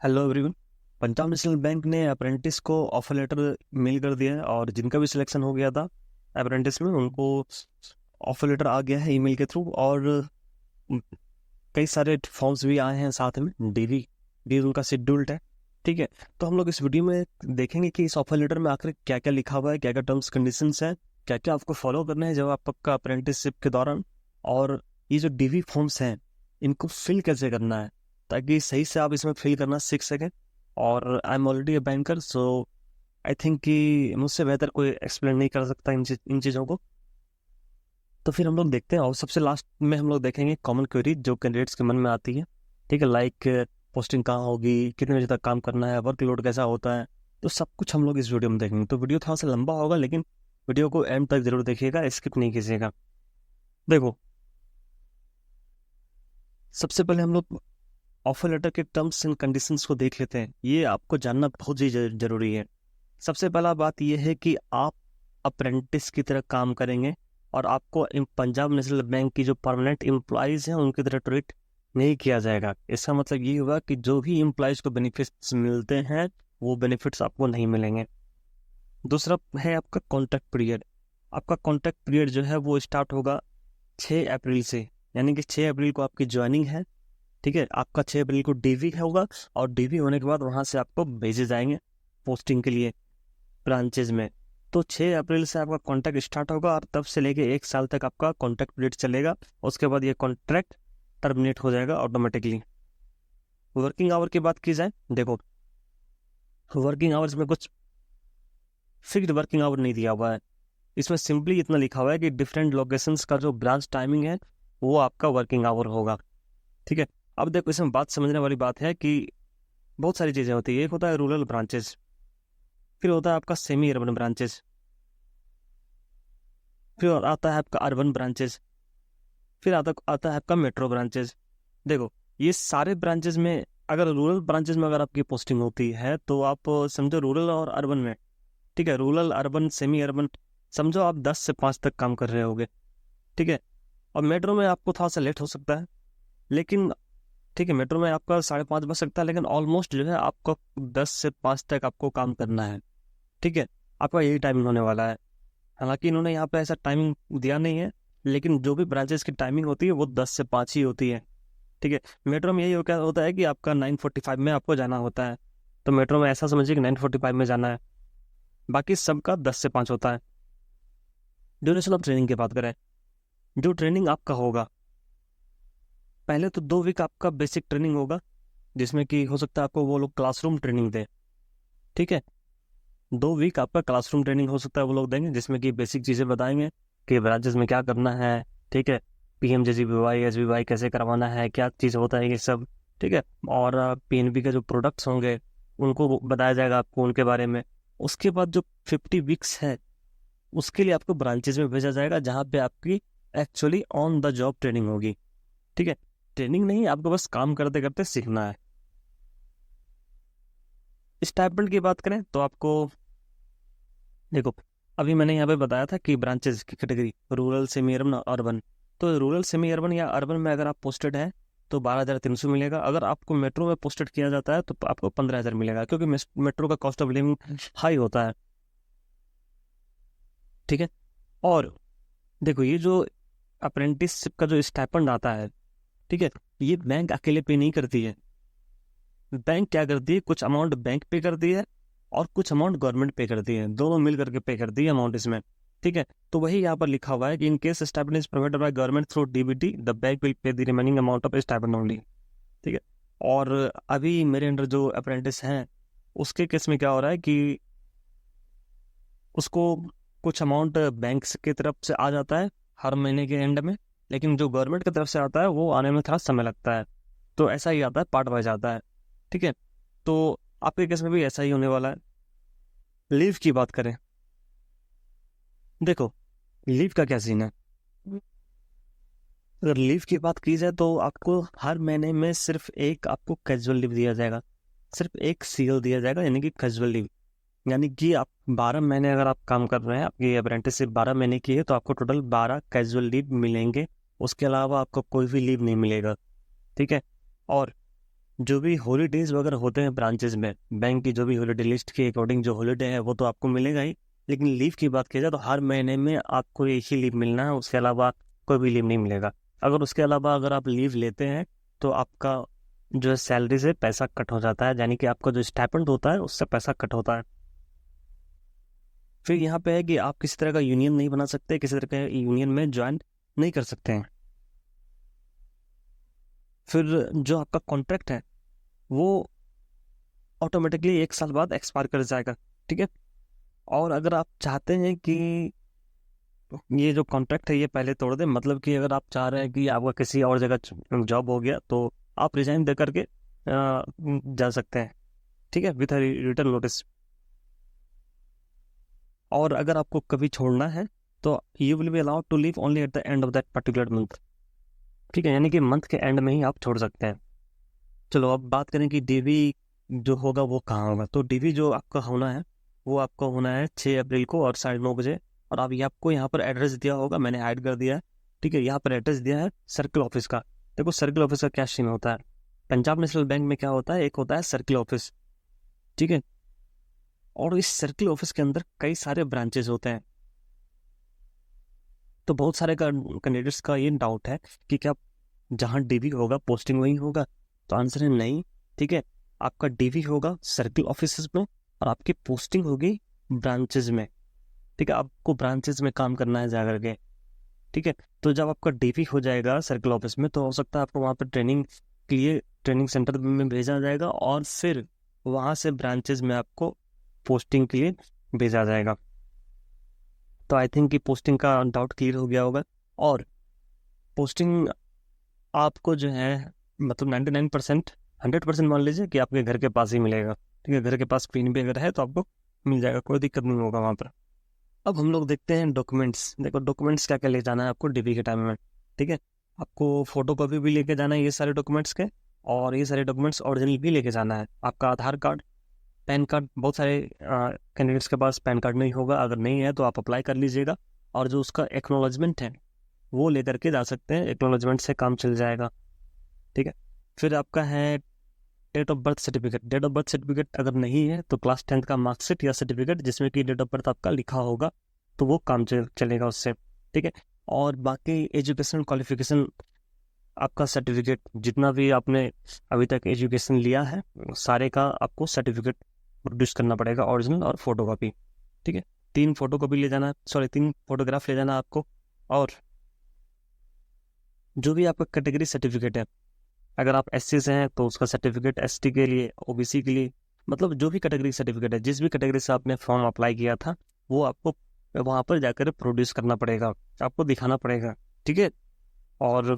Hello everyone. Punjab national bank ने apprentice को offer letter mail कर दिया है और जिनका भी सिलेक्शन हो गया था अप्रेंटिस में उनको ऑफर लेटर आ गया है ईमेल के थ्रू। और कई सारे फॉर्म्स भी आए हैं साथ में। डीवी भी उनका शेड्यूल्ड है। ठीक है, तो हम लोग इस वीडियो में देखेंगे कि इस ऑफर लेटर में आखिर क्या क्या लिखा हुआ है, क्या क्या टर्म्स कंडीशंस हैं, क्या क्या आपको फॉलो करना है जब आपका अप्रेंटिसशिप के दौरान। और ये जो डीवी फॉर्म्स हैं इनको फिल कैसे करना है ताकि सही से आप इसमें फिल करना सीख सकें। और I am already a banker, so I think कि मुझसे बेहतर कोई एक्सप्लेन नहीं कर सकता इन चीज़ों को। तो फिर हम लोग देखते हैं और सबसे लास्ट में हम लोग देखेंगे कॉमन क्वेरी जो कैंडिडेट्स के मन में आती है। ठीक है, लाइक पोस्टिंग कहाँ होगी, कितने बजे तक काम करना है, वर्कलोड कैसा होता है, तो सब कुछ हम लोग इस वीडियो में देखेंगे। तो वीडियो थोड़ा सा लंबा होगा लेकिन वीडियो को एंड तक जरूर देखिएगा, स्किप नहीं कीजिएगा। देखो, सबसे पहले हम लोग ऑफर लेटर के टर्म्स एंड कंडीशंस को देख लेते हैं। ये आपको जानना बहुत ही जरूरी है। सबसे पहला बात यह है कि आप अप्रेंटिस की तरह काम करेंगे और आपको पंजाब नेशनल बैंक की जो परमानेंट एम्प्लॉयज हैं उनकी तरह ट्रीट नहीं किया जाएगा। इसका मतलब ये हुआ कि जो भी एम्प्लॉयज को बेनिफिट्स मिलते हैं वो बेनिफिट्स आपको नहीं मिलेंगे। दूसरा है आपका कॉन्ट्रैक्ट पीरियड। आपका कॉन्ट्रैक्ट पीरियड जो है वो स्टार्ट होगा 6 अप्रैल से, यानी कि 6 अप्रैल को आपकी ज्वाइनिंग है। ठीक है, आपका 6 अप्रैल को डीवी होगा और डीवी होने के बाद वहां से आपको भेजे जाएंगे पोस्टिंग के लिए ब्रांचेज में। तो 6 अप्रैल से आपका कॉन्ट्रैक्ट स्टार्ट होगा और तब से लेके 1 साल तक आपका कॉन्ट्रैक्ट पीरियड चलेगा। उसके बाद ये कॉन्ट्रैक्ट टर्मिनेट हो जाएगा ऑटोमेटिकली। वर्किंग आवर की बात की जाए, देखो वर्किंग आवर्स में कुछ फिक्स्ड वर्किंग आवर नहीं दिया हुआ है। इसमें सिंपली इतना लिखा हुआ है कि डिफरेंट लोकेशंस का जो ब्रांच टाइमिंग है वो आपका वर्किंग आवर होगा। ठीक है, अब देखो इसमें बात समझने वाली बात है कि बहुत सारी चीज़ें होती है। एक होता है रूरल ब्रांचेस, फिर होता है आपका सेमी अर्बन ब्रांचेस, फिर आता है आपका अर्बन ब्रांचेस, फिर आता है आपका मेट्रो ब्रांचेस। देखो, ये सारे ब्रांचेस में अगर रूरल ब्रांचेस में अगर आपकी पोस्टिंग होती है तो आप समझो रूरल और अर्बन में। ठीक है, रूरल अर्बन सेमी अर्बन समझो आप 10 से 5 तक काम कर रहे होगे। ठीक है, और मेट्रो में आपको थोड़ा सा लेट हो सकता है लेकिन ठीक है, मेट्रो में आपका 5:30 बज सकता है लेकिन ऑलमोस्ट जो है आपको 10 से 5 तक आपको काम करना है। ठीक है, आपका यही टाइमिंग होने वाला है। हालांकि इन्होंने यहाँ पे ऐसा टाइमिंग दिया नहीं है लेकिन जो भी ब्रांचेस की टाइमिंग होती है वो 10 से 5 ही होती है। ठीक है, मेट्रो में यही होता है कि आपका 9:45 में आपको जाना होता है। तो मेट्रो में ऐसा समझिए कि 9:45 में जाना है, बाकी सबका 10 से 5 होता है। ड्यूरेशन ऑफ ट्रेनिंग की बात करें, जो ट्रेनिंग आपका होगा पहले तो 2 वीक आपका बेसिक ट्रेनिंग होगा जिसमें कि हो सकता है आपको वो लोग क्लासरूम ट्रेनिंग दे। ठीक है, 2 वीक आपका क्लासरूम ट्रेनिंग हो सकता है वो लोग देंगे जिसमें कि बेसिक चीज़ें बताएंगे कि ब्रांचेस में क्या करना है। ठीक है, PMJJBY SBY कैसे करवाना है, क्या चीज़ होता है ये सब। ठीक है, और PNB के जो प्रोडक्ट्स होंगे उनको बताया जाएगा आपको उनके बारे में। उसके बाद जो 50 वीक्स है उसके लिए आपको ब्रांचेस में भेजा जाएगा जहाँ पे आपकी actually on the job training होगी। ठीक है, ट्रेनिंग नहीं, आपको बस काम करते करते सीखना है। स्टाइपेंड की बात करें तो आपको देखो, अभी मैंने यहाँ पे बताया था कि ब्रांचेस की category rural semi urban urban. तो रूरल सेमी अर्बन या अर्बन में अगर आप पोस्टेड हैं तो 12,300 मिलेगा। अगर आपको मेट्रो में पोस्टेड किया जाता है तो आपको 15,000 मिलेगा क्योंकि मेट्रो का कॉस्ट ऑफ लिविंग हाई होता है। ठीक है, और देखो ये जो अप्रेंटिसशिप का जो स्टाइपेंड आता है, ठीक है, ये बैंक अकेले पे नहीं करती है। बैंक क्या करती है, कुछ अमाउंट बैंक पे करती है और कुछ अमाउंट गवर्नमेंट पे करती है, दोनों मिल करके पे करती है अमाउंट इसमें। ठीक है, तो वही यहाँ पर लिखा हुआ है कि in case stipend is provided by government through DBT the bank will pay the remaining amount of stipend only. ठीक है, और अभी मेरे अंडर जो अप्रेंटिस हैं उसके केस में क्या हो रहा है कि उसको कुछ अमाउंट बैंक की तरफ से आ जाता है हर महीने के एंड में, लेकिन जो गवर्नमेंट की तरफ से आता है वो आने में थोड़ा समय लगता है। तो ऐसा ही आता है, पार्ट वाइज आता है। ठीक है, तो आपके केस में भी ऐसा ही होने वाला है। लीव की बात करें, देखो लीव का क्या सीन है। अगर लीव की बात की जाए तो आपको हर महीने में सिर्फ एक आपको कैजुअल लीव दिया जाएगा, सिर्फ एक CL दिया जाएगा यानी कि कैजुअल लीव। यानी कि आप 12 महीने अगर आप काम कर रहे हैं, आपकी अप्रेंटिसशिप 12 महीने की है तो आपको टोटल 12 कैजुअल लीव मिलेंगे। उसके अलावा आपको कोई भी लीव नहीं मिलेगा। ठीक है, और जो भी हॉलीडेज वगैरह होते हैं ब्रांचेज में, बैंक की जो भी हॉलीडे लिस्ट के अकॉर्डिंग जो हॉलीडे है वो तो आपको मिलेगा ही, लेकिन लीव की बात की जाए तो हर महीने में आपको एक ही लीव मिलना है, उसके अलावा कोई भी लीव नहीं मिलेगा। अगर उसके अलावा अगर आप लीव लेते हैं तो आपका जो है सैलरी से पैसा कट हो जाता है, यानी कि आपका जो स्टाइपेंड होता है उससे पैसा कट होता है। फिर यहाँ पे है कि आप किसी तरह का यूनियन नहीं बना सकते, किसी तरह का यूनियन में ज्वाइन नहीं कर सकते हैं। फिर जो आपका कॉन्ट्रैक्ट है वो ऑटोमेटिकली 1 साल बाद एक्सपायर कर जाएगा, ठीक है। और अगर आप चाहते हैं कि ये जो कॉन्ट्रैक्ट है ये पहले तोड़ दें, मतलब कि अगर आप चाह रहे हैं कि आपका किसी और जगह जॉब हो गया तो आप रिजाइन दे करके जा सकते हैं, ठीक है, विथ रिटर्न नोटिस। और अगर आपको कभी छोड़ना है तो you will be allowed to leave only at the end of that particular month, ठीक है, यानी कि मंथ के एंड में ही आप छोड़ सकते हैं। चलो अब बात करें कि डीवी जो होगा वो कहाँ होगा। तो डीवी जो आपका होना है वो आपका होना है 6 अप्रैल को और 9:30 बजे। और आप ये आपको यहाँ पर एड्रेस दिया होगा, मैंने ऐड कर दिया है, ठीक है। यहाँ पर एड्रेस दिया है सर्किल ऑफिस का। देखो सर्किल ऑफिस का क्या सीन होता है, पंजाब नेशनल बैंक में क्या होता है, एक होता है सर्किल ऑफिस, ठीक है। और इस सर्किल ऑफिस के अंदर कई सारे ब्रांचेस होते हैं। तो बहुत सारे कैंडिडेट्स का ये डाउट है कि क्या जहाँ डीवी होगा पोस्टिंग वहीं होगा, तो आंसर है नहीं, ठीक है। आपका डीवी होगा सर्किल ऑफिस में और आपकी पोस्टिंग होगी ब्रांचेज में, ठीक है। आपको ब्रांचेज में काम करना है जा करके, ठीक है। तो जब आपका डीवी हो जाएगा सर्किल ऑफिस में तो हो सकता है आपको वहाँ पर ट्रेनिंग के लिए ट्रेनिंग सेंटर में भेजा जाएगा और फिर वहाँ से ब्रांचेज में आपको पोस्टिंग के लिए भेजा जाएगा। तो आई थिंक कि पोस्टिंग का डाउट क्लियर हो गया होगा। और पोस्टिंग आपको जो है मतलब 99%, 100% मान लीजिए कि आपके घर के पास ही मिलेगा, ठीक है। घर के पास पिन भी अगर है तो आपको मिल जाएगा, कोई दिक्कत नहीं होगा वहाँ पर। अब हम लोग देखते हैं डॉक्यूमेंट्स। देखो डॉक्यूमेंट्स क्या क्या ले जाना है आपको डीबी के टाइम में, ठीक है। आपको फोटो कॉपी भी लेके जाना है ये सारे डॉक्यूमेंट्स के, और ये सारे डॉक्यूमेंट्स ओरिजिनल भी लेके जाना है। आपका आधार कार्ड, पैन कार्ड, बहुत सारे कैंडिडेट्स के पास पैन कार्ड नहीं होगा, अगर नहीं है तो आप अप्लाई कर लीजिएगा। और जो उसका एक्नॉलेजमेंट है वो लेकर के जा सकते हैं, एक्नॉलेजमेंट से काम चल जाएगा, ठीक है। फिर आपका है date of birth certificate. Date of birth certificate अगर नहीं है तो क्लास 10th का मार्कशीट या सर्टिफिकेट जिसमें कि डेट ऑफ बर्थ आपका लिखा होगा तो वो काम चलेगा उससे, ठीक है। और बाकी एजुकेशन क्वालिफिकेशन, आपका सर्टिफिकेट जितना भी आपने अभी तक एजुकेशन लिया है सारे का आपको सर्टिफिकेट प्रोड्यूस करना पड़ेगा, ओरिजिनल और फोटो कॉपी, ठीक है। 3 फोटो कॉपी ले जाना, सॉरी 3 फोटोग्राफ ले जाना आपको। और जो भी आपका कैटेगरी सर्टिफिकेट है, अगर आप एससी से हैं तो उसका सर्टिफिकेट, एसटी के लिए, ओबीसी के लिए, मतलब जो भी कैटेगरी सर्टिफिकेट है, जिस भी कैटेगरी से आपने फॉर्म अप्लाई किया था वो आपको वहाँ पर जाकर प्रोड्यूस करना पड़ेगा, आपको दिखाना पड़ेगा, ठीक है। और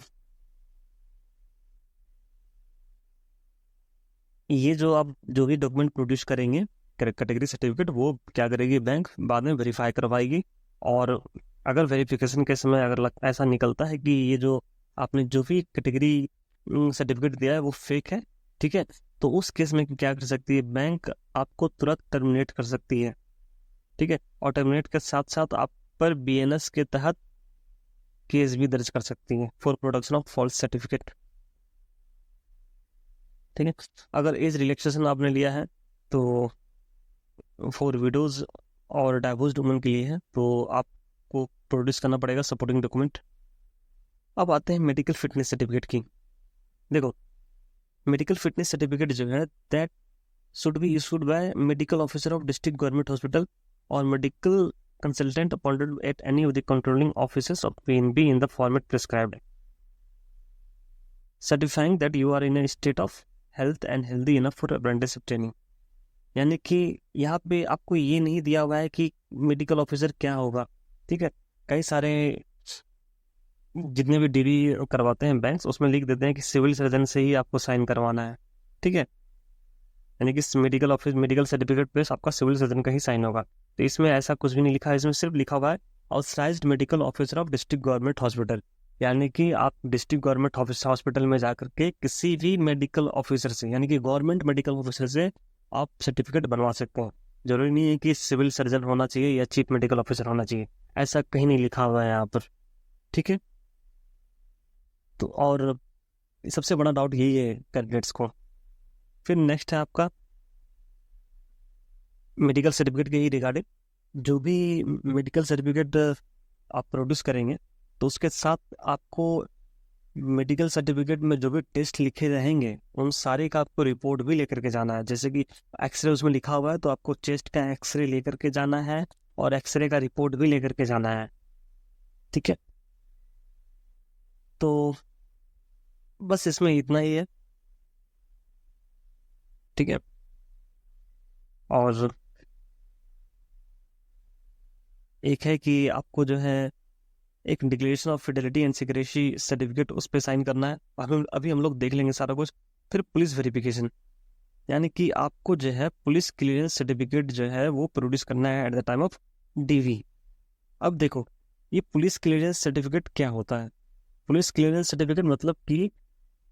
ये जो आप जो भी डॉक्यूमेंट प्रोड्यूस करेंगे कैटेगरी सर्टिफिकेट, वो क्या करेगी बैंक बाद में वेरीफाई करवाएगी। और अगर वेरिफिकेशन के समय अगर ऐसा निकलता है कि ये जो आपने जो भी कैटेगरी सर्टिफिकेट दिया है वो फेक है, ठीक है, तो उस केस में क्या कर सकती है बैंक, आपको तुरंत टर्मिनेट कर सकती है, ठीक है। और टर्मिनेट के साथ साथ आप पर बीएनएस के तहत केस भी दर्ज कर सकती है for production of false certificate, ठीक है। अगर एज रिलैक्सेशन आपने लिया है तो फॉर विडोज और डाइवोर्स्ड वुमेन के लिए है तो आपको प्रोड्यूस करना पड़ेगा सपोर्टिंग डॉक्यूमेंट। अब आते हैं मेडिकल फिटनेस सर्टिफिकेट की। देखो मेडिकल फिटनेस सर्टिफिकेट जो है that should be issued by medical officer of district government hospital और medical consultant appointed at any of the controlling officers of PNB in the format prescribed, certifying that you are in a state of health and healthy enough for apprenticeship training. यानी कि यहाँ पे आपको ये नहीं दिया हुआ है कि मेडिकल ऑफिसर क्या होगा, ठीक है। कई सारे जितने भी डिग्री करवाते हैं बैंक्स उसमें लिख देते हैं कि सिविल सर्जन से ही आपको साइन करवाना है, ठीक है। यानी कि मेडिकल ऑफिस मेडिकल सर्टिफिकेट पे आपका सिविल सर्जन का ही साइन होगा। तो इसमें ऐसा कुछ भी नहीं लिखा है, इसमें सिर्फ लिखा हुआ है authorised medical officer of district government hospital. यानी कि आप डिस्ट्रिक्ट गवर्नमेंट हॉस्पिटल में जाकर के किसी भी मेडिकल ऑफिसर से, यानी कि गवर्नमेंट मेडिकल ऑफिसर से आप सर्टिफिकेट बनवा सकते हैं। जरूरी नहीं है कि सिविल सर्जन होना चाहिए या चीफ मेडिकल ऑफिसर होना चाहिए, ऐसा कहीं नहीं लिखा हुआ है यहाँ पर, ठीक है। तो और सबसे बड़ा डाउट यही है कैंडिडेट्स को फिर नेक्स्ट है आपका मेडिकल सर्टिफिकेट के ही रिगार्डिंग। जो भी मेडिकल सर्टिफिकेट आप प्रोड्यूस करेंगे तो उसके साथ आपको मेडिकल सर्टिफिकेट में जो भी टेस्ट लिखे रहेंगे उन सारे का आपको रिपोर्ट भी लेकर के जाना है। जैसे कि एक्सरे उसमें लिखा हुआ है तो आपको चेस्ट का एक्सरे लेकर के जाना है और एक्सरे का रिपोर्ट भी लेकर के जाना है। ठीक है, तो बस इसमें इतना ही है। ठीक है, और एक है कि आपको जो है एक declaration of Fidelity and secrecy certificate उस पर साइन करना है। अभी हम लोग देख लेंगे सारा कुछ। फिर पुलिस वेरिफिकेशन, यानी कि आपको जो है पुलिस क्लियरेंस सर्टिफिकेट जो है वो प्रोड्यूस करना है at the time of DV. अब देखो, ये पुलिस क्लियरेंस सर्टिफिकेट क्या होता है? पुलिस क्लियरेंस सर्टिफिकेट मतलब कि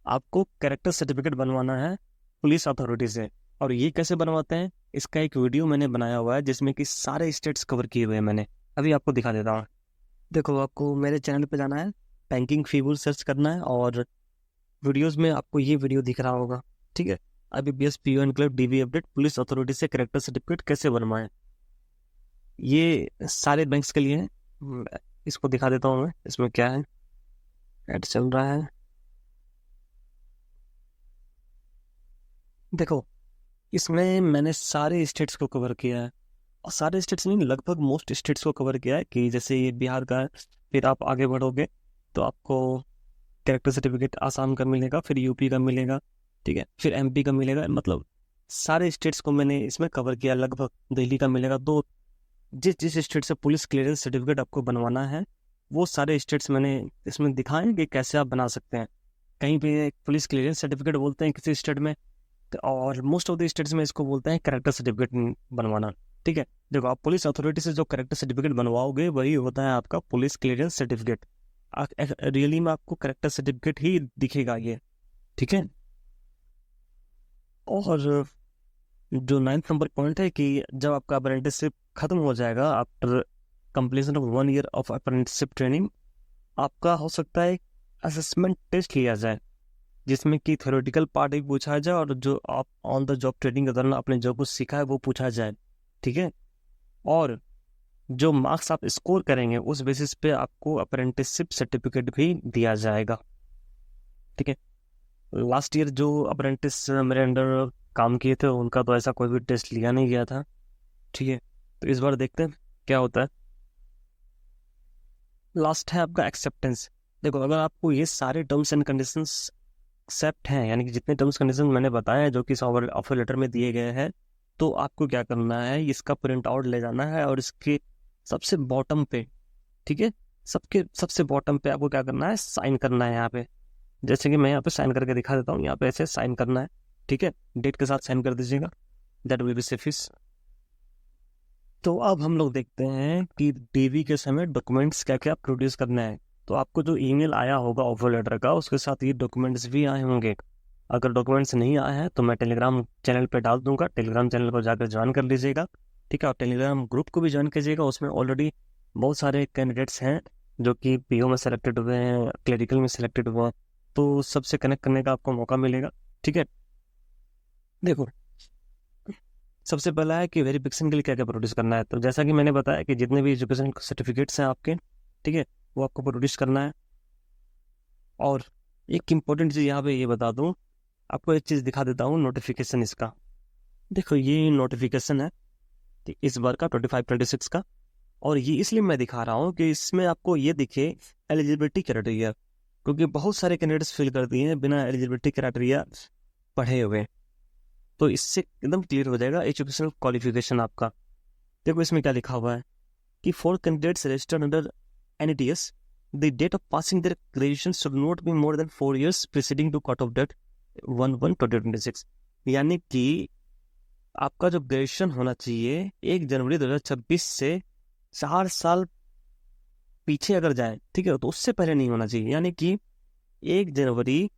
आपको कैरेक्टर सर्टिफिकेट बनवाना है पुलिस अथॉरिटी से। और ये कैसे बनवाते हैं, इसका एक वीडियो मैंने बनाया हुआ है जिसमें कि सारे स्टेट्स कवर किए हुए हैं मैंने। अभी आपको दिखा देता हूँ। देखो, आपको मेरे चैनल पे जाना है, बैंकिंग फीबुल सर्च करना है और वीडियोस में आपको ये वीडियो दिख रहा होगा। ठीक है, IBPS PO enclave DV update police authority से कैरेक्टर सर्टिफिकेट कैसे बनवाएं। ये सारे बैंक्स के लिए है। इसको दिखा देता हूँ मैं, इसमें क्या है, ऐड चल रहा है। देखो, इसमें मैंने सारे स्टेट्स को कवर किया है, और सारे स्टेट्स नहीं, लगभग मोस्ट स्टेट्स को कवर किया है। कि जैसे ये बिहार का है, फिर आप आगे बढ़ोगे तो आपको कैरेक्टर सर्टिफिकेट आसाम का मिलेगा, फिर यूपी का मिलेगा, ठीक है, फिर MP का मिलेगा। मतलब सारे स्टेट्स को मैंने इसमें कवर किया लगभग। दिल्ली का मिलेगा। तो जिस जिस स्टेट से पुलिस क्लियरेंस सर्टिफिकेट आपको बनवाना है वो सारे स्टेट्स मैंने इसमें दिखाएं कि कैसे आप बना सकते हैं। कहीं पे पुलिस क्लियरेंस सर्टिफिकेट बोलते हैं किसी स्टेट में, और मोस्ट ऑफ द स्टेट्स में इसको बोलते हैं कैरेक्टर सर्टिफिकेट बनवाना। ठीक है, देखो, आप पुलिस अथॉरिटी से जो कैरेक्टर सर्टिफिकेट बनवाओगे वही होता है आपका पुलिस क्लियरेंस सर्टिफिकेट। रियली में आपको कैरेक्टर सर्टिफिकेट ही दिखेगा ये। ठीक है, और जो 9th नंबर पॉइंट है कि जब आपका अप्रेंटिसशिप खत्म हो जाएगा, after completion of 1 year of apprenticeship training, आपका हो सकता है असेसमेंट टेस्ट लिया जाए जिसमें कि थ्योरेटिकल पार्ट भी पूछा जाए और जो आप ऑन द जॉब ट्रेनिंग के दौरान आपने जो कुछ सीखा है वो पूछा जाए। ठीक है, और जो मार्क्स आप स्कोर करेंगे उस बेसिस पे आपको अप्रेंटिसशिप सर्टिफिकेट भी दिया जाएगा। ठीक है, लास्ट ईयर जो अप्रेंटिस मेरे अंडर काम किए थे उनका तो ऐसा कोई भी टेस्ट लिया नहीं गया था। ठीक है, तो इस बार देखते हैं क्या होता है। लास्ट है आपका एक्सेप्टेंस। देखो, अगर आपको ये सारे टर्म्स एंड कंडीशंस एक्सेप्ट हैं, यानी कि जितने टर्म्स कंडीशन मैंने बताए हैं जो कि ऑफर लेटर में दिए गए हैं, तो आपको क्या करना है, इसका प्रिंट आउट ले जाना है और इसके सबसे बॉटम पे, ठीक है, सबके सबसे बॉटम पे आपको क्या करना है, साइन करना है यहाँ पे। जैसे कि मैं यहाँ पे साइन करके दिखा देता हूँ, यहाँ पे ऐसे साइन करना है। ठीक है, डेट के साथ साइन कर दीजिएगा, दैट विल बी सफिशिएंट। तो अब हम लोग देखते हैं कि DV के समय डॉक्यूमेंट्स क्या क्या प्रोड्यूस करना है। तो आपको जो ईमेल आया होगा ऑफर लेटर का, उसके साथ ये डॉक्यूमेंट्स भी आए होंगे। अगर डॉक्यूमेंट्स नहीं आए हैं तो मैं टेलीग्राम चैनल पे डाल दूंगा, टेलीग्राम चैनल को जाकर ज्वाइन कर लीजिएगा। ठीक है, और टेलीग्राम ग्रुप को भी ज्वाइन कीजिएगा। उसमें ऑलरेडी बहुत सारे कैंडिडेट्स हैं जो कि PO में सेलेक्टेड हुए हैं, क्लरिकल में सेलेक्टेड हुए हैं, तो सबसे कनेक्ट करने का आपको मौका मिलेगा। ठीक है, देखो, सबसे पहला है कि वेरिफिकेशन के लिए क्या क्या प्रोड्यूस करना है। तो जैसा कि मैंने बताया कि जितने भी एजुकेशन सर्टिफिकेट्स हैं आपके, ठीक है, वो आपको प्रोड्यूस करना है। और एक इम्पोर्टेंट चीज़ यहाँ पे ये बता दूँ, आपको एक चीज़ दिखा देता हूँ, नोटिफिकेशन इसका। देखो, ये नोटिफिकेशन है इस बार का 25-26 का, और ये इसलिए मैं दिखा रहा हूँ कि इसमें आपको ये दिखे एलिजिबिलिटी क्राइटेरिया, क्योंकि बहुत सारे कैंडिडेट्स फिल कर दिए हैं बिना एलिजिबिलिटी क्राइटेरिया पढ़े हुए। तो इससे एकदम क्लियर हो जाएगा एजुकेशनल क्वालिफिकेशन आपका। देखो, इसमें क्या लिखा हुआ है कि for candidates registered under NETS, the date of passing their graduation should not be more than 4 years preceding to cut off date 1/1/2026। यानी कि आपका जो ग्रेजुएशन होना चाहिए 1 जनवरी 2026 से 4 साल पीछे अगर जाए, ठीक है, तो उससे पहले नहीं होना चाहिए। यानी कि 1 जनवरी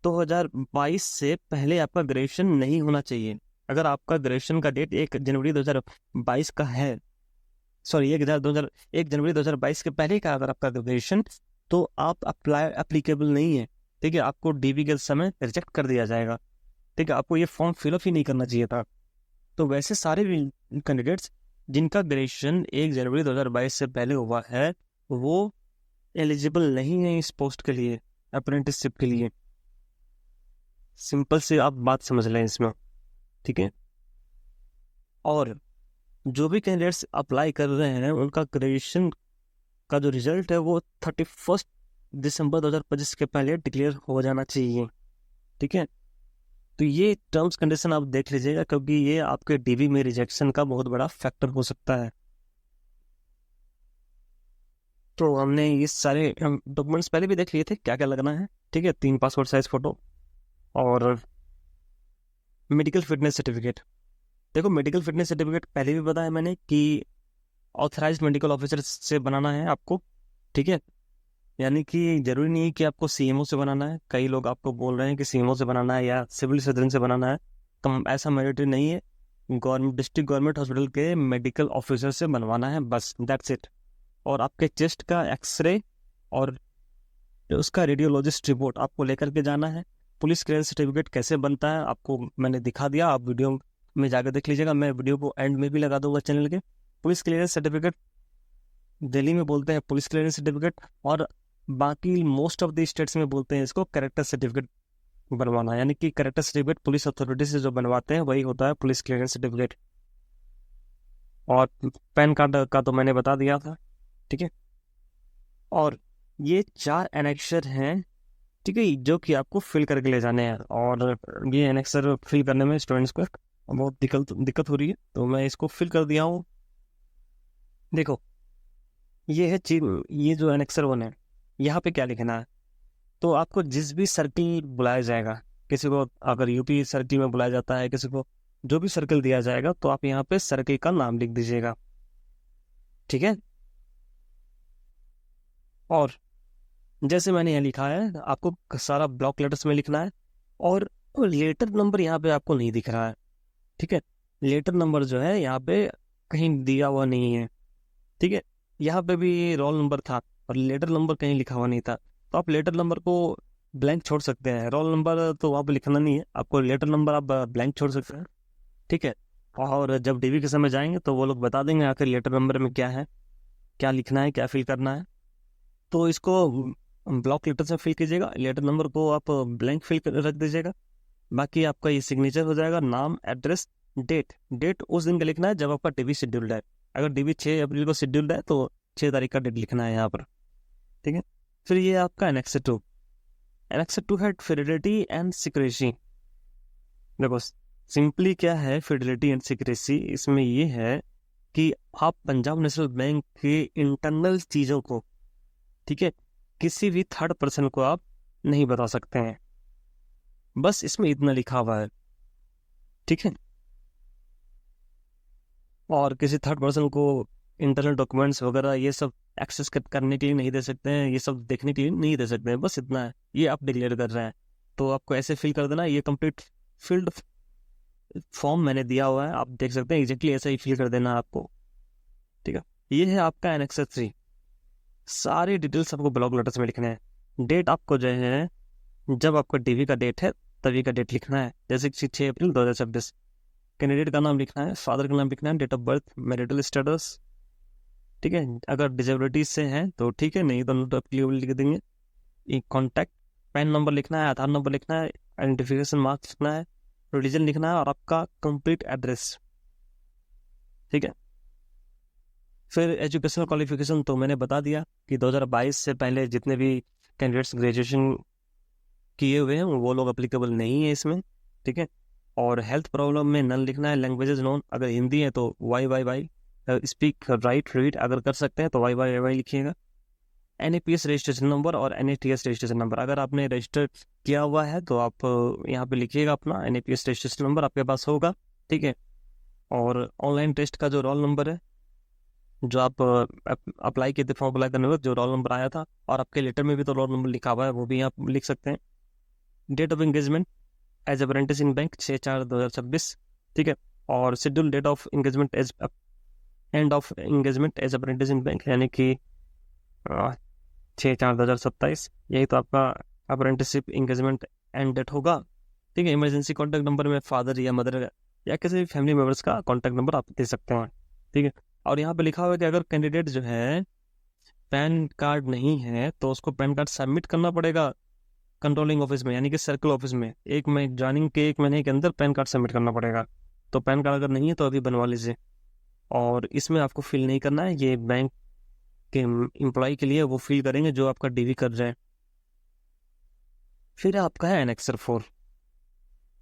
2022 से पहले आपका ग्रेजुएशन नहीं होना चाहिए। अगर आपका ग्रेजुएशन का डेट 1 जनवरी 2022 का है, सॉरी 1 जनवरी 2022 के पहले का अगर आपका ग्रेजुएशन, तो आप एप्लीकेबल नहीं है। ठीक है, आपको DV के समय रिजेक्ट कर दिया जाएगा। ठीक है, आपको ये फॉर्म फिलअप ही नहीं करना चाहिए था। तो वैसे सारे कैंडिडेट्स जिनका ग्रेजुएशन 1 जनवरी 2022 से पहले हुआ है वो एलिजिबल नहीं है इस पोस्ट के लिए, अप्रेंटिसशिप के लिए। सिंपल से आप बात समझ लें इसमें, ठीक है। और जो भी कैंडिडेट्स अप्लाई कर रहे हैं उनका ग्रेजुएशन का जो रिजल्ट है वो 31 दिसंबर 2025 के पहले डिक्लेयर हो जाना चाहिए, ठीक है। तो ये टर्म्स कंडीशन आप देख लीजिएगा, क्योंकि ये आपके डीवी में रिजेक्शन का बहुत बड़ा फैक्टर हो सकता है। तो हमने ये सारे डॉक्यूमेंट्स पहले भी देख लिए थे क्या क्या लगना है, ठीक है। 3 पासपोर्ट साइज फोटो और मेडिकल फिटनेस सर्टिफिकेट। देखो मेडिकल फिटनेस सर्टिफिकेट पहले भी बताया मैंने कि ऑथराइज्ड मेडिकल ऑफिसर से बनाना है आपको, ठीक है। यानी कि जरूरी नहीं है कि आपको सीएमओ से बनाना है। कई लोग आपको बोल रहे हैं कि सीएमओ से बनाना है या सिविल सर्जन से बनाना है, तो ऐसा मैंडेटरी नहीं है। गवर्नमेंट डिस्ट्रिक्ट गवर्नमेंट हॉस्पिटल के मेडिकल ऑफिसर से बनवाना है, बस दैट्स इट। और आपके चेस्ट का एक्सरे और उसका रेडियोलॉजिस्ट रिपोर्ट आपको लेकर के जाना है। पुलिस क्लियरेंस सर्टिफिकेट कैसे बनता है आपको मैंने दिखा दिया, आप वीडियो में जाकर देख लीजिएगा। मैं वीडियो को एंड में भी लगा दूंगा चैनल के। पुलिस क्लियरेंस सर्टिफिकेट दिल्ली में बोलते हैं पुलिस क्लियरेंस सर्टिफिकेट, और बाकी मोस्ट ऑफ द स्टेट्स में बोलते हैं इसको कैरेक्टर सर्टिफिकेट बनवाना। यानी कि कैरेक्टर सर्टिफिकेट पुलिस अथॉरिटी से जो बनवाते हैं वही होता है पुलिस क्लियरेंस सर्टिफिकेट। और पैन कार्ड का तो मैंने बता दिया था, ठीक है। और ये 4 एनेक्सर हैं, ठीक है, जो कि आपको फिल करके ले जाने हैं। और ये एनेक्सर फिल करने में स्टूडेंट्स को बहुत दिक्कत हो रही है, तो मैं इसको फिल कर दिया हूँ। देखो ये है चीज, ये जो एनेक्सर 1 है यहाँ पे क्या लिखना है। तो आपको जिस भी सर्किल बुलाया जाएगा, किसी को अगर यूपी सर्किल में बुलाया जाता है, किसी को जो भी सर्किल दिया जाएगा, तो आप यहाँ पे सर्किल का नाम लिख दीजिएगा, ठीक है। और जैसे मैंने यहाँ लिखा है आपको सारा ब्लॉक लेटर्स में लिखना है। और लेटर नंबर यहाँ पे आपको नहीं दिख रहा है, ठीक है। लेटर नंबर जो है यहाँ पे कहीं दिया हुआ नहीं है, ठीक है। यहाँ पे भी रोल नंबर था और लेटर नंबर कहीं लिखा हुआ नहीं था, तो आप लेटर नंबर को ब्लैंक छोड़ सकते हैं। रोल नंबर तो वहाँ पे लिखना नहीं है आपको, लेटर नंबर आप ब्लैंक छोड़ सकते हैं, ठीक है। और जब डीवी के समय जाएंगे तो वो लोग बता देंगे आखिर लेटर नंबर में क्या है, क्या लिखना है, क्या फिल करना है। तो इसको ब्लॉक लेटर से फिल कीजिएगा, लेटर नंबर को आप ब्लैंक फिल कर रख दीजिएगा। बाकी आपका ये सिग्नेचर हो जाएगा, नाम, एड्रेस, डेट। डेट उस दिन का लिखना है जब आपका डीवी शेड्यूल्ड है। अगर डीवी 6 अप्रैल को शेड्यूल्ड है तो 6 तारीख का डेट लिखना है यहाँ पर, ठीक है। फिर ये आपका एनेक्सर 2। एनेक्सर 2 है फिडेलिटी एंड सिक्रेसी। देखो सिंपली क्या है फिडेलिटी एंड सिक्रेसी, इसमें ये है कि आप पंजाब नेशनल बैंक के इंटरनल चीज़ों को, ठीक है, किसी भी थर्ड पर्सन को आप नहीं बता सकते हैं, बस इसमें इतना लिखा हुआ है, ठीक है। और किसी थर्ड पर्सन को इंटरनल डॉक्यूमेंट्स वगैरह ये सब एक्सेस करने के लिए नहीं दे सकते हैं, ये सब देखने के लिए नहीं दे सकते हैं, बस इतना है। ये आप डिक्लेयर कर रहे हैं तो आपको ऐसे फिल कर देना। ये कंप्लीट फिल्ड फॉर्म मैंने दिया हुआ है, आप देख सकते हैं, एग्जैक्टली ऐसा ही फिल कर देना आपको, ठीक है। ये है आपका एनेक्सर 3। सारी डिटेल्स आपको ब्लॉक लेटर्स में लिखने हैं। डेट आपको जो है जब आपका डीवी का डेट है तभी का डेट लिखना है, जैसे कि 6 अप्रैल 2026। कैंडिडेट का नाम लिखना है, फादर का नाम लिखना है, date of birth, marital status, ठीक है। अगर डिजेबिलिटीज से हैं तो ठीक है, नहीं तो नॉट एप्लीकेबल लिख देंगे। एक कॉन्टैक्ट, पैन नंबर लिखना है, आधार नंबर लिखना है, आइडेंटिफिकेशन मार्क्स लिखना है, रिलीजन लिखना है और आपका कंप्लीट एड्रेस, ठीक है। फिर एजुकेशनल क्वालिफिकेशन तो मैंने बता दिया कि 2022 से पहले जितने भी कैंडिडेट्स ग्रेजुएशन किए हुए हैं वो लोग अप्लीकेबल नहीं है इसमें, ठीक है। और हेल्थ प्रॉब्लम में नन लिखना है। लैंग्वेजेस नोन, अगर हिंदी है तो वाई, स्पीक, राइट, रीड अगर कर सकते हैं तो वाई लिखिएगा। NAPS रजिस्ट्रेशन नंबर और NATS रजिस्ट्रेशन नंबर, अगर आपने रजिस्टर किया हुआ है तो आप यहाँ पे लिखिएगा अपना NAPS रजिस्ट्रेशन नंबर आपके पास होगा, ठीक है। और ऑनलाइन टेस्ट का जो रोल नंबर है, जो आप अप्लाई किए थे फॉर्म अप्लाई करने वक्त जो रोल नंबर आया था, और आपके लेटर में भी तो रोल नंबर लिखा हुआ है, वो भी आप लिख सकते हैं। Date of engagement as apprentice in bank 6/4/2026, ठीक है। और schedule date of engagement as end of engagement as apprentice in bank, यानी कि 6/4/2027, यही तो आपका अप्रेंटिसशिप एंगेजमेंट एंड डेट होगा। ठीक है। इमरजेंसी कॉन्टैक्ट नंबर में फादर या मदर या किसी भी फैमिली मेम्बर्स का कॉन्टैक्ट नंबर आप दे सकते हैं। ठीक है। और यहाँ पे लिखा हुआ है कि अगर कैंडिडेट जो है पैन कार्ड नहीं है तो उसको पैन कार्ड सबमिट करना पड़ेगा कंट्रोलिंग ऑफिस में, यानी कि सर्कल ऑफिस में। एक महीने ज्वाइनिंग के 1 महीने के अंदर पैन कार्ड सबमिट करना पड़ेगा। तो पैन कार्ड अगर नहीं है तो अभी बनवा लीजिए। और इसमें आपको फिल नहीं करना है, ये बैंक के एम्प्लॉय के लिए वो फिल करेंगे जो आपका डीवी कर रहे हैं। फिर आपका है एनेक्सर 4।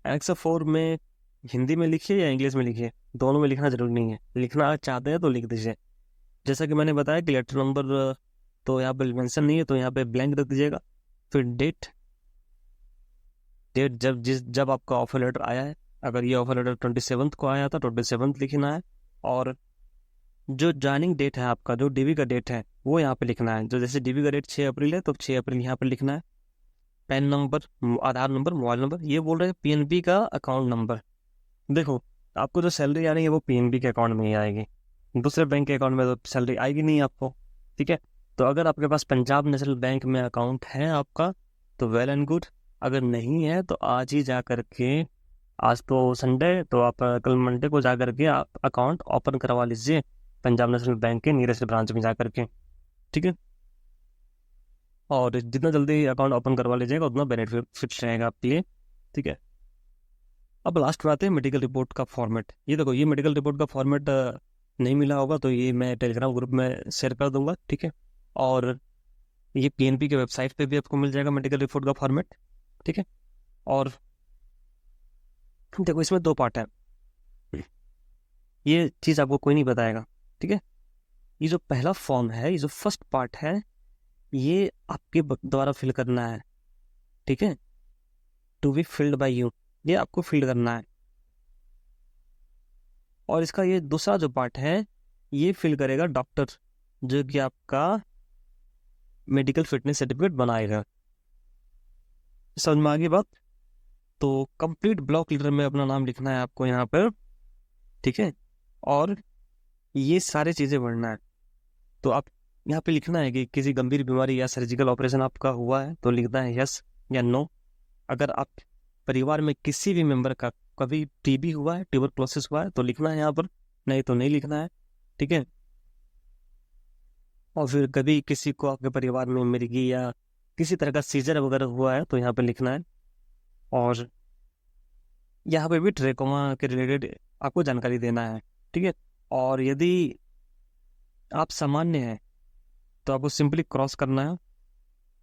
एनेक्सर 4 में हिंदी में लिखिए या इंग्लिश में लिखिए, दोनों में लिखना जरूरी नहीं है। लिखना चाहते हैं तो लिख दीजिए। जैसा कि मैंने बताया कि लेटर नंबर तो यहाँ पे मेंशन नहीं है, तो यहाँ पे ब्लैंक रख दीजिएगा। फिर डेट जब आपका ऑफर लेटर आया है, अगर ये ऑफर लेटर 27 को आया था 27 लिखना है। और जो ज्वाइनिंग डेट है आपका, जो डीवी का डेट है वो यहाँ पे लिखना है। जो जैसे डीवी का डेट 6 अप्रैल है तो 6 अप्रैल यहाँ पे लिखना है। पैन नंबर, आधार नंबर, मोबाइल नंबर, ये बोल रहे हैं पीएनबी का अकाउंट नंबर। देखो, आपको जो सैलरी आ रही है वो पीएनबी के अकाउंट में ही आएगी, दूसरे बैंक के अकाउंट में तो सैलरी आएगी नहीं आपको। ठीक है। तो अगर आपके पास पंजाब नेशनल बैंक में अकाउंट है आपका तो वेल एंड गुड। अगर नहीं है तो आज ही जा करके, आज तो संडे, तो आप कल मंडे को जा करके आप अकाउंट ओपन करवा लीजिए पंजाब नेशनल बैंक के नियरेस्ट ब्रांच में जा करके। ठीक है। और जितना जल्दी अकाउंट ओपन करवा लीजिएगा उतना बेनिफिट रहेगा आपके लिए। ठीक है। अब लास्ट में आते हैं मेडिकल रिपोर्ट का फॉर्मेट। ये देखो, ये मेडिकल रिपोर्ट का फॉर्मेट नहीं मिला होगा तो ये मैं टेलीग्राम ग्रुप में शेयर कर दूंगा। ठीक है। और ये पीएनबी के वेबसाइट पे भी आपको मिल जाएगा मेडिकल रिपोर्ट का फॉर्मेट। ठीक है। और देखो, इसमें 2 पार्ट है, ये चीज़ आपको कोई नहीं बताएगा। ठीक है। ये जो पहला फॉर्म है, ये जो फर्स्ट पार्ट है, ये आपके द्वारा फिल करना है। ठीक है। To be filled by you, ये आपको फिल करना है। और इसका ये दूसरा जो पार्ट है, ये फिल करेगा डॉक्टर, जो कि आपका मेडिकल फिटनेस सर्टिफिकेट बनाएगा। समझ में आ गई बात? तो कंप्लीट ब्लॉक लीडर में अपना नाम लिखना है आपको यहाँ पर। ठीक है। और ये सारी चीज़ें भरना है। तो आप यहाँ पे लिखना है कि किसी गंभीर बीमारी या सर्जिकल ऑपरेशन आपका हुआ है तो लिखना है यस या नो। अगर आप परिवार में किसी भी मेंबर का कभी टीबी हुआ है, ट्यूबरक्लोसिस हुआ है तो लिखना है यहाँ पर, नहीं तो नहीं लिखना है। ठीक है। और फिर कभी किसी को आपके परिवार में मिर्गी या किसी तरह का सीजर वगैरह हुआ है तो यहाँ पे लिखना है। और यहाँ पे भी ट्रेकोमा के रिलेटेड आपको जानकारी देना है। ठीक है। और यदि आप सामान्य हैं तो आपको सिंपली क्रॉस करना है।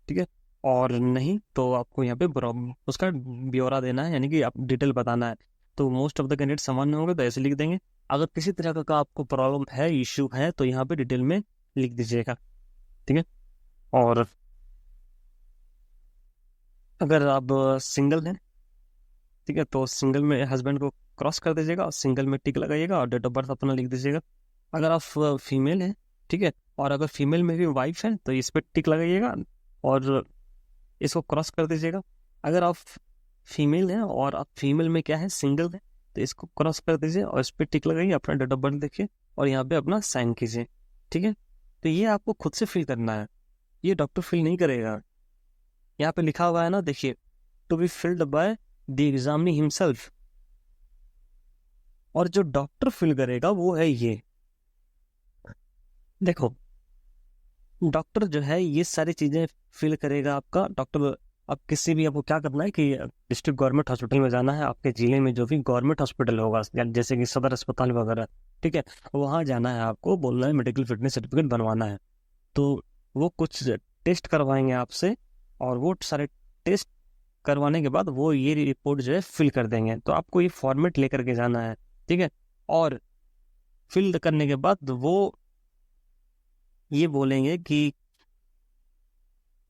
ठीक है। और नहीं तो आपको यहाँ पे उसका ब्यौरा देना है, यानी कि आप डिटेल बताना है। तो मोस्ट ऑफ द कैंडिडेट सामान्य होंगे तो ऐसे लिख देंगे। अगर किसी तरह का आपको प्रॉब्लम है, इश्यू है, तो यहाँ पे डिटेल में लिख दीजिएगा। ठीक है। और अगर आप सिंगल हैं, ठीक है, तो सिंगल में हस्बैंड को क्रॉस कर दीजिएगा और सिंगल में टिक लगाइएगा और डेट ऑफ बर्थ अपना लिख दीजिएगा। अगर आप फीमेल हैं, ठीक है, और अगर फीमेल में भी वाइफ है तो इस पर टिक लगाइएगा और इसको क्रॉस कर दीजिएगा। अगर आप फीमेल हैं और आप फीमेल में क्या है, सिंगल है, तो इसको क्रॉस कर दीजिए और इस पर टिक लगाइए, अपना डेट ऑफ बर्थ देखिए और यहाँ पे अपना साइन कीजिए। ठीक है। तो ये आपको खुद से फिल करना है, ये डॉक्टर फिल नहीं करेगा। यहाँ पे लिखा हुआ है ना, देखिए, to be filled by the examinee himself. और जो डॉक्टर फिल करेगा वो है ये, देखो, डॉक्टर जो है ये सारी चीजें फिल करेगा आपका डॉक्टर। अब किसी भी, आपको क्या करना है कि डिस्ट्रिक्ट गवर्नमेंट हॉस्पिटल में जाना है, आपके जिले में जो भी गवर्नमेंट हॉस्पिटल होगा जैसे कि सदर अस्पताल वगैरह, ठीक है, वहाँ जाना है, आपको बोलना है मेडिकल फिटनेस सर्टिफिकेट बनवाना है। तो वो कुछ टेस्ट करवाएंगे आपसे और वो सारे टेस्ट करवाने के बाद वो ये रिपोर्ट जो है फिल कर देंगे। तो आपको ये फॉर्मेट लेकर के जाना है। ठीक है। और फिल करने के बाद वो ये बोलेंगे कि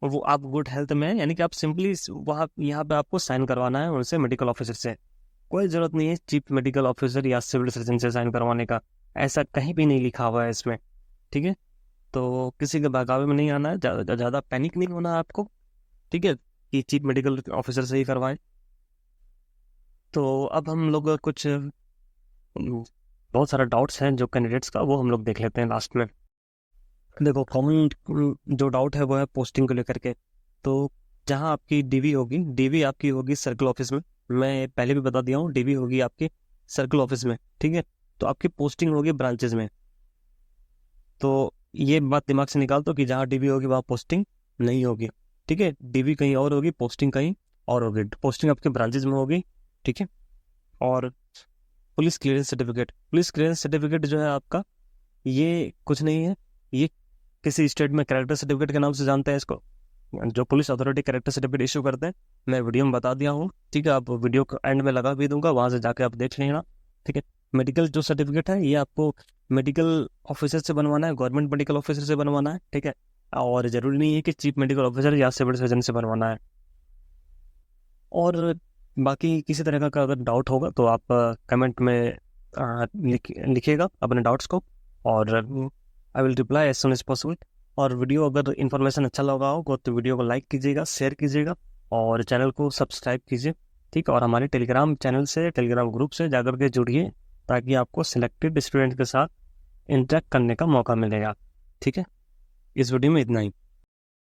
वो आप गुड हेल्थ में है, यानी कि आप सिंपली वहाँ यहाँ पे आपको साइन करवाना है उनसे, मेडिकल ऑफिसर से। कोई ज़रूरत नहीं है चीफ मेडिकल ऑफिसर या सिविल सर्जन से साइन करवाने का, ऐसा कहीं भी नहीं लिखा हुआ है इसमें। ठीक है। तो किसी के बहकावे में नहीं आना है, ज़्यादा पैनिक नहीं होना है आपको। ठीक है, कि चीफ मेडिकल ऑफिसर से ही करवाएं। तो अब हम लोग कुछ बहुत सारा डाउट्स हैं जो कैंडिडेट्स का, वो हम लोग देख लेते हैं लास्ट में। देखो, कॉमन जो डाउट है वो है पोस्टिंग को लेकर के। तो जहाँ आपकी डीवी होगी, डीवी आपकी होगी सर्कल ऑफिस में, मैं पहले भी बता दिया हूँ, डीबी होगी आपके सर्कल ऑफिस में, ठीक है। तो आपकी पोस्टिंग होगी ब्रांचेज में। तो ये बात दिमाग से निकाल दो कि जहाँ डीबी होगी वहाँ पोस्टिंग नहीं होगी, ठीक है। डीबी कहीं और होगी, पोस्टिंग कहीं और होगी। पोस्टिंग आपके ब्रांचेज में होगी, ठीक है। और पुलिस क्लियरेंस सर्टिफिकेट जो है आपका, ये कुछ नहीं है, ये किसी स्टेट में कैरेक्टर सर्टिफिकेट के नाम से जानते हैं इसको, जो police authority character certificate issue करते हैं। मैं वीडियो में बता दिया हूँ, ठीक है। आप वीडियो को एंड में लगा भी दूंगा, वहां से जाके आप देख लेना, ठीक है। मेडिकल जो सर्टिफिकेट है, ये आपको मेडिकल ऑफिसर से बनवाना है, गवर्नमेंट मेडिकल ऑफिसर से बनवाना है, ठीक है। और जरूरी नहीं है कि चीफ मेडिकल ऑफिसर या सिविल सर्जन से बनवाना है। और बाकी किसी तरह का अगर डाउट होगा तो आप कमेंट में लिखिएगा अपने डाउट्स को, और I will reply as soon as possible. और वीडियो अगर इन्फॉर्मेशन अच्छा लगा हो तो वीडियो को लाइक कीजिएगा, शेयर कीजिएगा, और चैनल को सब्सक्राइब कीजिए, ठीक है। और हमारे टेलीग्राम चैनल से, टेलीग्राम ग्रुप से जाकर के जुड़िए, ताकि आपको सिलेक्टेड स्टूडेंट के साथ इंटरेक्ट करने का मौका मिलेगा, ठीक है। इस वीडियो में इतना ही।